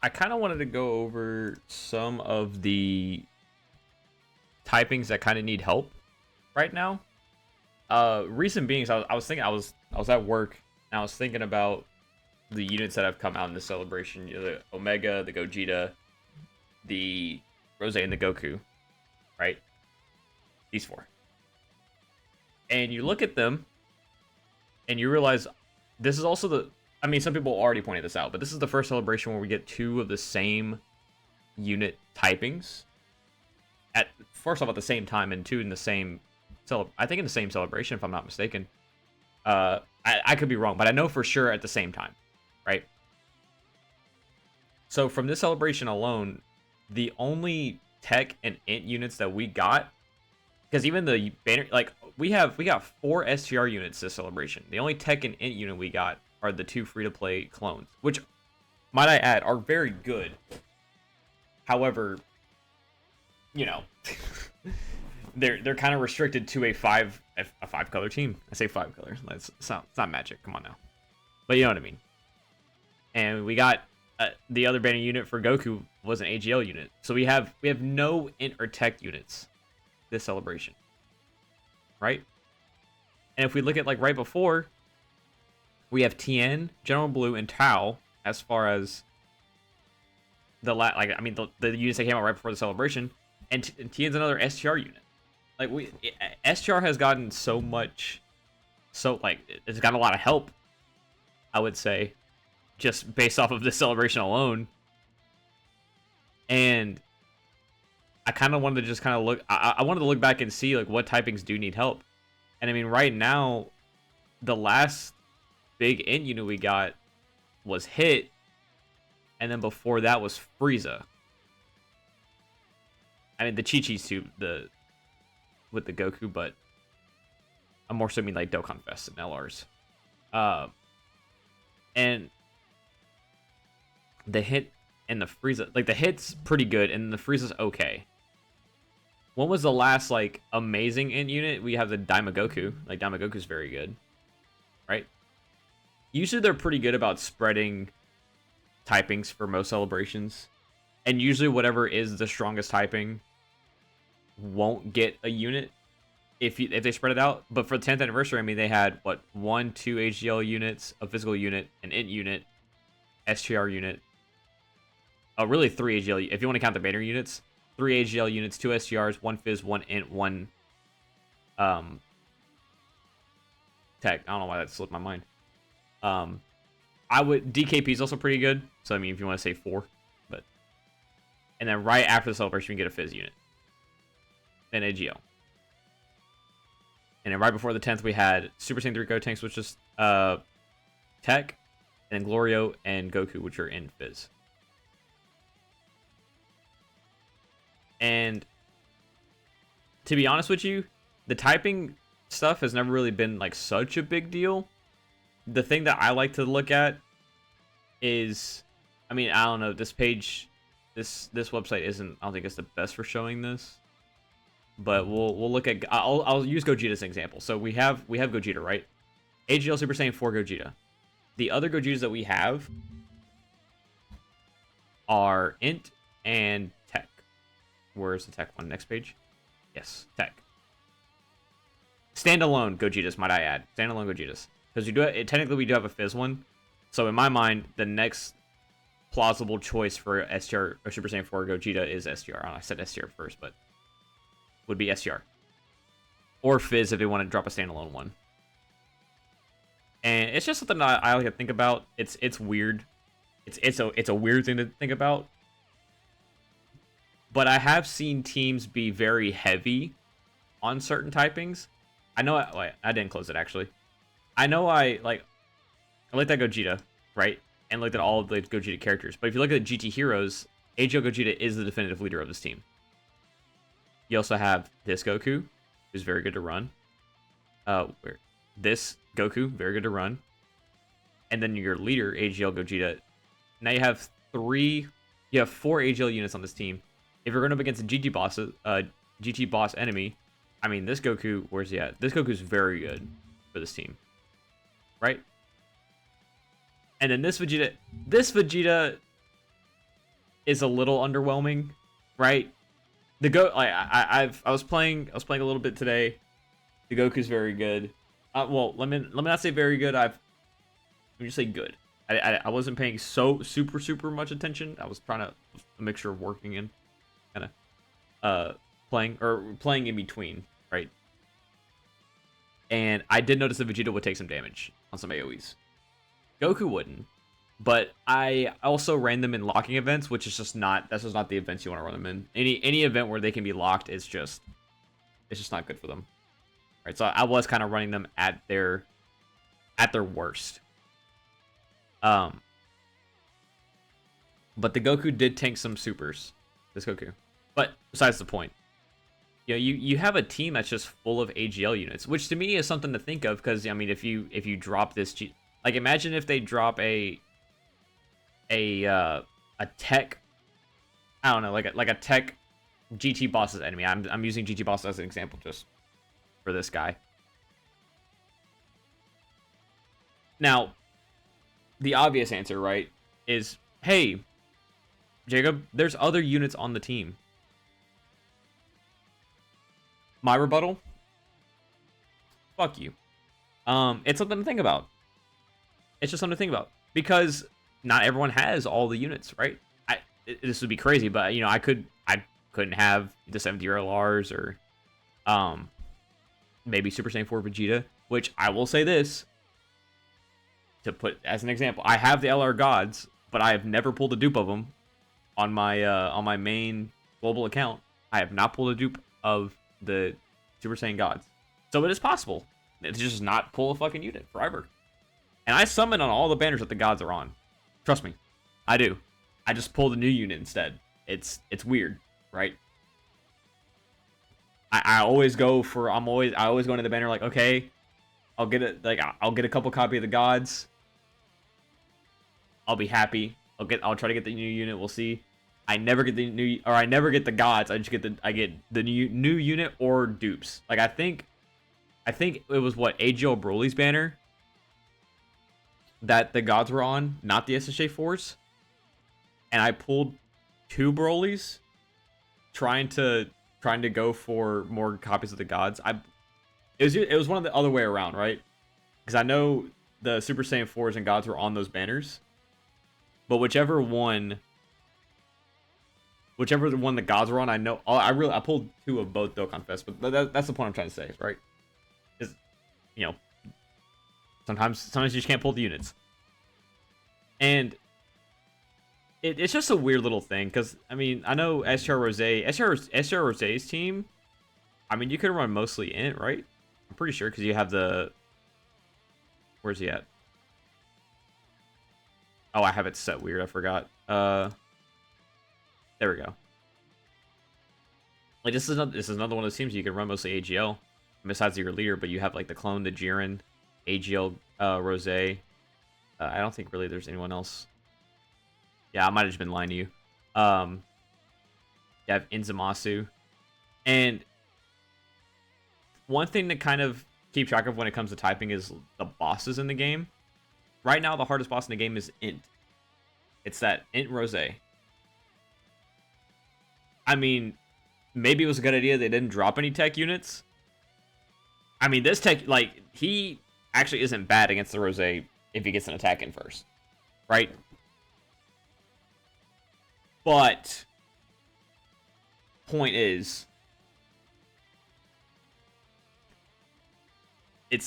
I kind of wanted to go over some of the typings that kind of need help right now. Reason being, is I was thinking I was at work and I was thinking about the units that have come out in the celebration. You know, the Omega, the Gogeta, the Rose, and the Goku. Right, these four. And you look at them and you realize this is also the. I mean, some people already pointed this out, but this is the first celebration where we get two of the same unit typings at first off at the same time, and two in the same I think in the same celebration, if I'm not mistaken. I could be wrong, but I know for sure at the same time, right? So from this celebration alone, the only tech and int units that we got, because even the banner, like we got 4 STR units this celebration. The only tech and int unit we got are the 2 free-to-play clones, which, might I add, are very good. However, you know, they're kind of restricted to a 5 color team. I say 5 colors. It's not Magic. Come on now, but you know what I mean. And we got the other banner unit for Goku was an AGL unit, so we have no int or tech units this celebration, right? And if we look at like right before, we have Tien, General Blue, and Tao as far as the the units that came out right before the celebration, and Tien's another STR unit. Like STR has gotten so much, it's got a lot of help, I would say, just based off of this celebration alone. And I kind of wanted to just kind of look. I wanted to look back and see like what typings do need help. And I mean, right now, the last big int unit we got was Hit, and then before that was Frieza. I mean, the Chi-Chi's too, with the Goku, but I'm more so mean like Dokkan Fest and LRs. And the Hit and the Frieza, like the Hit's pretty good, and the Frieza's okay. When was the last like amazing int unit? We have the Daimagoku. Like Daimagoku's very good, right? Usually they're pretty good about spreading typings for most celebrations, and usually whatever is the strongest typing won't get a unit if they spread it out. But for the 10th anniversary, I mean, they had what 1, 2 HGL units, a physical unit, an int unit, STR unit. Really 3 AGL if you want to count the banner units. 3 AGL units, 2 STRs, 1 Fizz, 1 int, 1 tech. I don't know why that slipped my mind. I would DKP is also pretty good. So I mean, if you want to say 4, but and then right after the celebration, you get a Fizz unit, then AGL, and then right before the 10th, we had Super Saiyan 3 Gotenks, which is tech, and then Glorio and Goku, which are in Fizz. And to be honest with you, the typing stuff has never really been like such a big deal. The thing that I like to look at is, I mean, I don't know, this page, this website isn't, I don't think it's the best for showing this, but we'll look at, I'll use Gogeta as an example. So we have Gogeta, right? AGL Super Saiyan 4 Gogeta. The other Gogetas that we have are int and tech. Where's the tech one? Next page. Yes, tech. Standalone Gogetas, might I add? Standalone Gogetas. Because technically we do have a Fizz one. So in my mind, the next plausible choice for STR or Super Saiyan 4 Gogeta is STR. I said STR first, but would be STR. Or Fizz if they want to drop a standalone one. And it's just something that I like to think about. It's weird. It's a weird thing to think about. But I have seen teams be very heavy on certain typings. I know I didn't close it actually. I know I like that Gogeta, right? And looked at all of the Gogeta characters. But if you look at the GT heroes, AGL Gogeta is the definitive leader of this team. You also have this Goku, who's very good to run. This Goku, very good to run. And then your leader, AGL Gogeta. Now you have 4 AGL units on this team. If you're going up against a GT boss enemy, I mean, this Goku, where's he at? This Goku's very good for this team, right? And then this Vegeta, is a little underwhelming, right? The go like I was playing a little bit today. The Goku's very good. Well, let me not say very good. Let me just say good. I wasn't paying so super much attention. I was trying to a mixture of working and kind of playing in between, right? And I did notice that Vegeta would take some damage on some AoEs. Goku wouldn't. But I also ran them in locking events, which is just not the events you want to run them in. Any event where they can be locked is just it's just not good for them. Right? So I was kind of running them at their worst. But the Goku did tank some supers. This Goku. But besides the point. You know, you have a team that's just full of AGL units, which to me is something to think of, because I mean, if you drop this like, imagine if they drop a tech, I don't know, like a tech GT boss's enemy. I'm using GT boss as an example just for this guy. Now, the obvious answer, right, is, hey, Jacob, there's other units on the team. My rebuttal? Fuck you. It's something to think about. It's just something to think about, because not everyone has all the units, right? This would be crazy, but you know, I couldn't have the 70 LRs or maybe Super Saiyan 4 Vegeta, which I will say this to put as an example. I have the LR gods, but I have never pulled a dupe of them on my main global account. I have not pulled a dupe of the Super Saiyan gods. So it is possible to just not pull a fucking unit forever. And I summon on all the banners that the gods are on. Trust me, I do. I just pull the new unit instead. It's weird, right? I always go for I always go into the banner like, okay, I'll get a couple copy of the gods. I'll be happy. I'll try to get the new unit. We'll see. I never get the gods. I get the new unit or dupes. Like I think it was what, AGL Broly's banner that the gods were on, not the SSJ4s. And I pulled 2 Brolys trying to go for more copies of the gods. It was one of the other way around, right? Because I know the Super Saiyan 4s and gods were on those banners. But whichever one the gods were on, I know I pulled 2 of both Dokkan Fest, but that's the point I'm trying to say, right? Is, you know, sometimes you just can't pull the units. And it's just a weird little thing, because I mean, I know STR Rosé's team, I mean, you could run mostly in it, right? I'm pretty sure, because you have the, where's he at? Oh, I have it set weird, I forgot. There we go. Like, this is another one of those teams you can run mostly AGL, besides your leader, but you have like the clone, the Jiren, AGL, Rosé. I don't think really there's anyone else. Yeah, I might have just been lying to you. You have Inzamasu. And one thing to kind of keep track of when it comes to typing is the bosses in the game. Right now, the hardest boss in the game is Int. It's that Int Rosé. I mean, maybe it was a good idea they didn't drop any tech units. I mean, this tech, like, he actually isn't bad against the Rosé if he gets an attack in first. Right? But point is,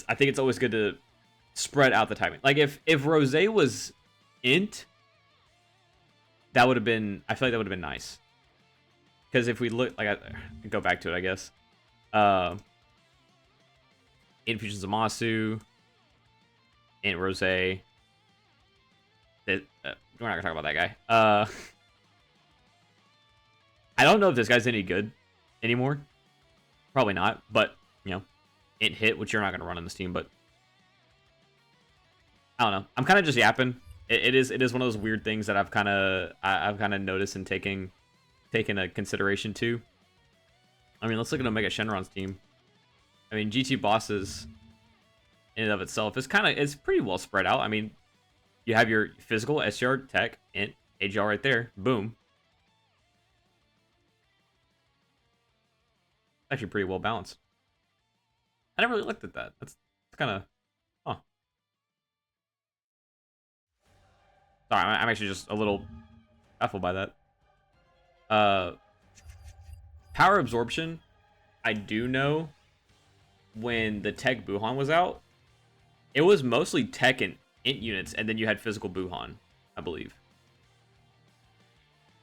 I think it's always good to spread out the timing. Like, if Rosé was Int, that would have been, I feel like that would have been nice. Because if we look, like, I go back to it, I guess. Infusion Zamasu, Int Rosé. We're not gonna talk about that guy. I don't know if this guy's any good anymore. Probably not, but you know, Int Hit, which you're not gonna run on this team, but I don't know. I'm kind of just yapping. It is one of those weird things that I've kind of noticed and taking a consideration too. I mean, let's look at Omega Shenron's team. I mean, GT bosses in and of itself is it's pretty well spread out. I mean, you have your physical STR tech Int AGL right there, boom. actually pretty well balanced. I never really looked at that. That's kind of, huh. Sorry, I'm actually just a little baffled by that. Uh, Power absorption. I do know when the tech Buhan was out, it was mostly tech and int units, and then you had physical Buhan, I believe.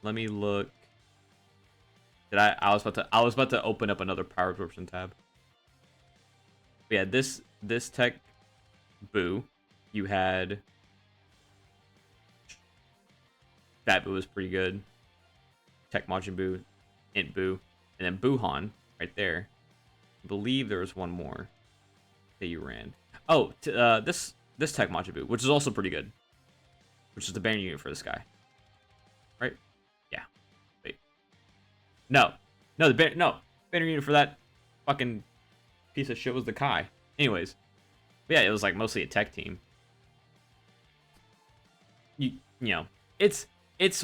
Let me look. Did I was about to open up another power absorption tab. But yeah, this tech Boo, you had Fat Boo was pretty good. Tech Majin Buu, Int Buu, and then Buhan right there. I believe there was one more that you ran. Oh, this Tech Majin Buu, which is also pretty good. Which is the banner unit for this guy, right? Yeah. Wait. No, the banner unit for that fucking piece of shit was the Kai. Anyways, but yeah, it was like mostly a tech team. You know, it's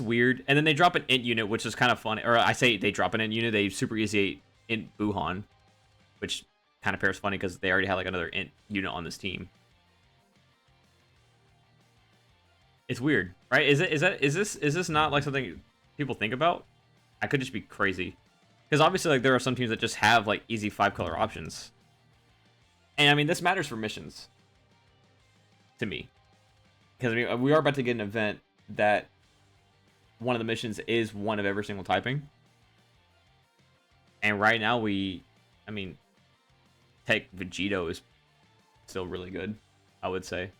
weird. And then they drop an int unit, which is kind of funny. Or I say they drop an int unit, they super easy int Buhan, which kind of pairs funny because they already had like another int unit on this team. It's weird, right? Is this not like something people think about? I could just be crazy. Because obviously like there are some teams that just have like easy 5-color options. And I mean this matters for missions. To me. Because I mean we are about to get an event that one of the missions is one of every single typing. And right now I mean, Tech Vegito is still really good, I would say.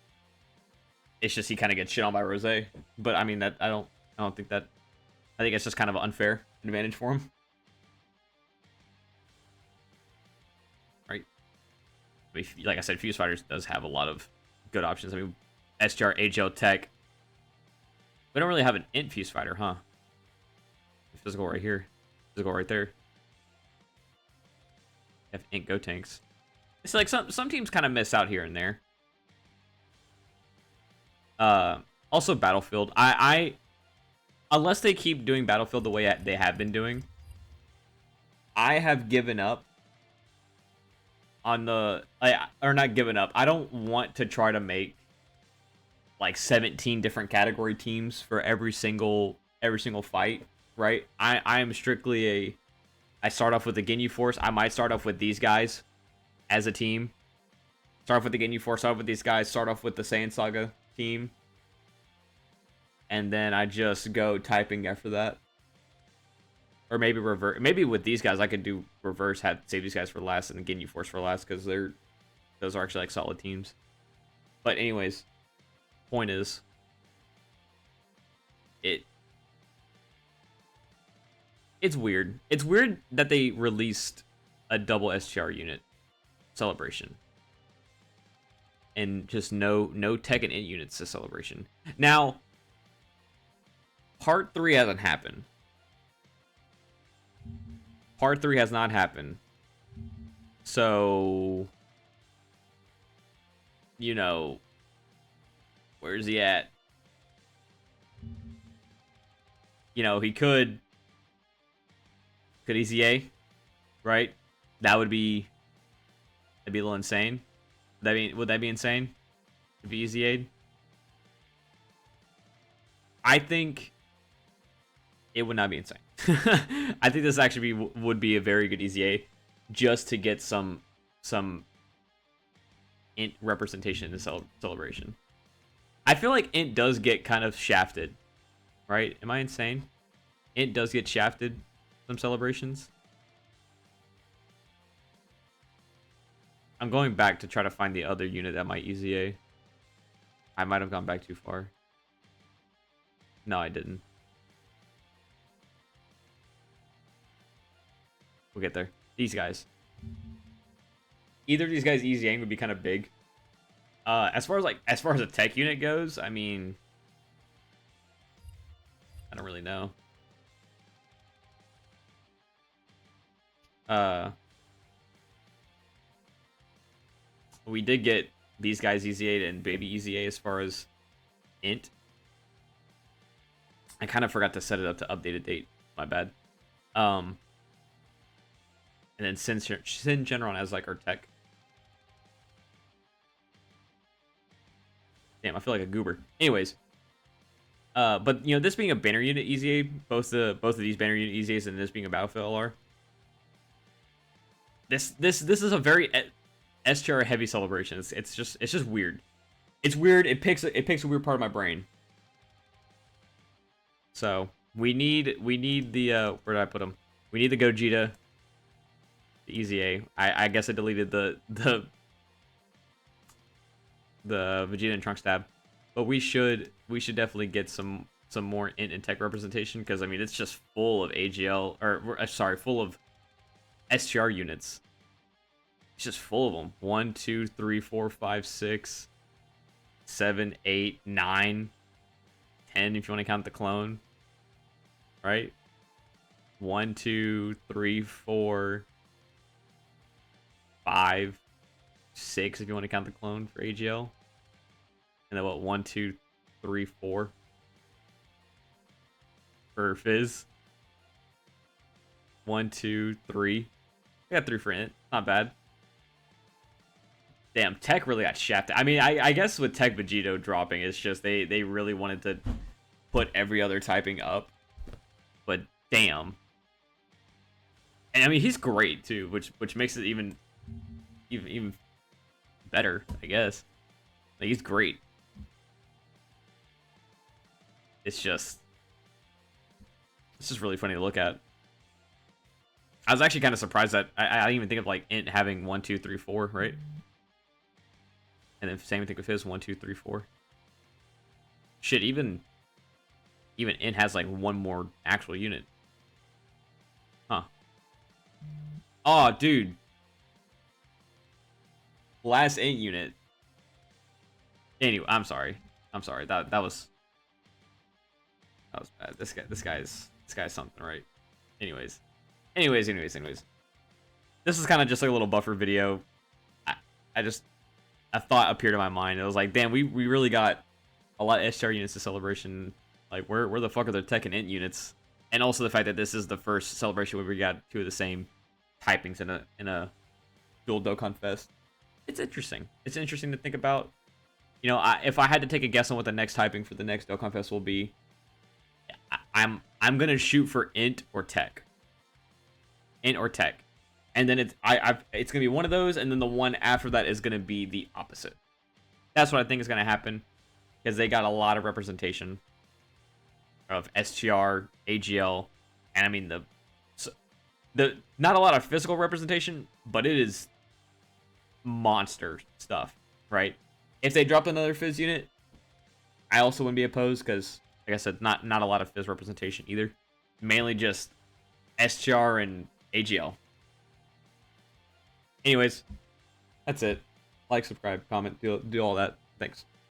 It's just he kind of gets shit on by Rose. But I mean that I don't think that, I think it's just kind of an unfair advantage for him. Right? I mean, like I said, Fuse Fighters does have a lot of good options. I mean, STR, HL, Tech. We don't really have an int Fuse Fighter, huh? Physical right here. Physical right there. Have int Go Tanks. It's like some teams kind of miss out here and there. Also Battlefield. I unless they keep doing Battlefield the way they have been doing, I have given up on the or not given up. I don't want to try to make like 17 different category teams for every single fight, right? I am strictly I start off with the Ginyu Force. I might start off with these guys as a team. Start off with the Ginyu Force, start off with these guys, start off with the Saiyan Saga team. And then I just go typing after that. Or maybe reverse. Maybe with these guys, I could do reverse, save these guys for last, and Ginyu Force for last, because those are actually like solid teams. But anyways, point is, it's weird. It's weird that they released a double STR unit celebration. And just no tech and int units to celebration. Now, Part 3 hasn't happened. Part 3 has not happened. So, you know, where's he at? You know, he could EZA, right? That'd be a little insane. Would that be insane? To be EZA'd? I think it would not be insane. I think this actually would be a very good EZA just to get some int representation in the celebration. I feel like int does get kind of shafted, right? Am I insane? Int does get shafted some celebrations. I'm going back to try to find the other unit that might EZA. I might have gone back too far. No, I didn't. We'll get there. These guys. Either of these guys EZAing would be kind of big. As far as a tech unit goes, I mean, I don't really know. We did get these guys EZA'd and baby EZA as far as int. I kind of forgot to set it up to updated date. My bad. and then Sin Shenron as like our tech. Damn, I feel like a goober. Anyways, but you know, this being a banner unit EZA, both of these banner unit EZAs and this being a battlefield LR, this is a very STR heavy celebration. It's just weird. It's weird. It picks a weird part of my brain. So we need the where did I put them? We need the Gogeta, the EZA. I guess I deleted the Vegeta and Trunks tab, but we should definitely get some more int and tech representation, because I mean it's just full of AGL, or sorry, full of STR units. It's just full of them. 1, 2, 3, 4, 5, 6, 7, 8, 9, 10 if you want to count the clone. Right? 1, 2, 3, 4, 5, 6 if you want to count the clone for AGL. And then what? 1, 2, 3, 4 for Fizz. 1, 2, 3. I got 3 for int. Not bad. Damn, tech really got shafted. I mean, I guess with tech Vegito dropping, it's just they really wanted to put every other typing up. But damn. And I mean, he's great too, which makes it even better, I guess. Like, he's great. It's just really funny to look at. I was actually kind of surprised that I didn't even think of like int having 1, 2, 3, 4, right? And then same thing with his 1, 2, 3, 4. Shit, even int has like one more actual unit. Huh. Oh, dude. Last int unit. Anyway, I'm sorry. That was bad. This guy's something, right? Anyways. This is kind of just like a little buffer video. A thought appeared in my mind. It was like, damn, we really got a lot of STR units to celebration. Like, where the fuck are the tech and int units? And also the fact that this is the first celebration where we got 2 of the same typings in a dual Dokkan Fest. It's interesting. It's interesting to think about. You know, if I had to take a guess on what the next typing for the next Dokkan Fest will be, I'm gonna shoot for int or tech. Int or tech. And then it's gonna be one of those, and then the one after that is gonna be the opposite. That's what I think is gonna happen, because they got a lot of representation of STR, AGL, and I mean the not a lot of physical representation, but it is monster stuff, right? If they dropped another Fizz unit, I also wouldn't be opposed, because like I said, not a lot of Fizz representation either. Mainly just STR and AGL. Anyways, that's it. Like, subscribe, comment, do all that. Thanks.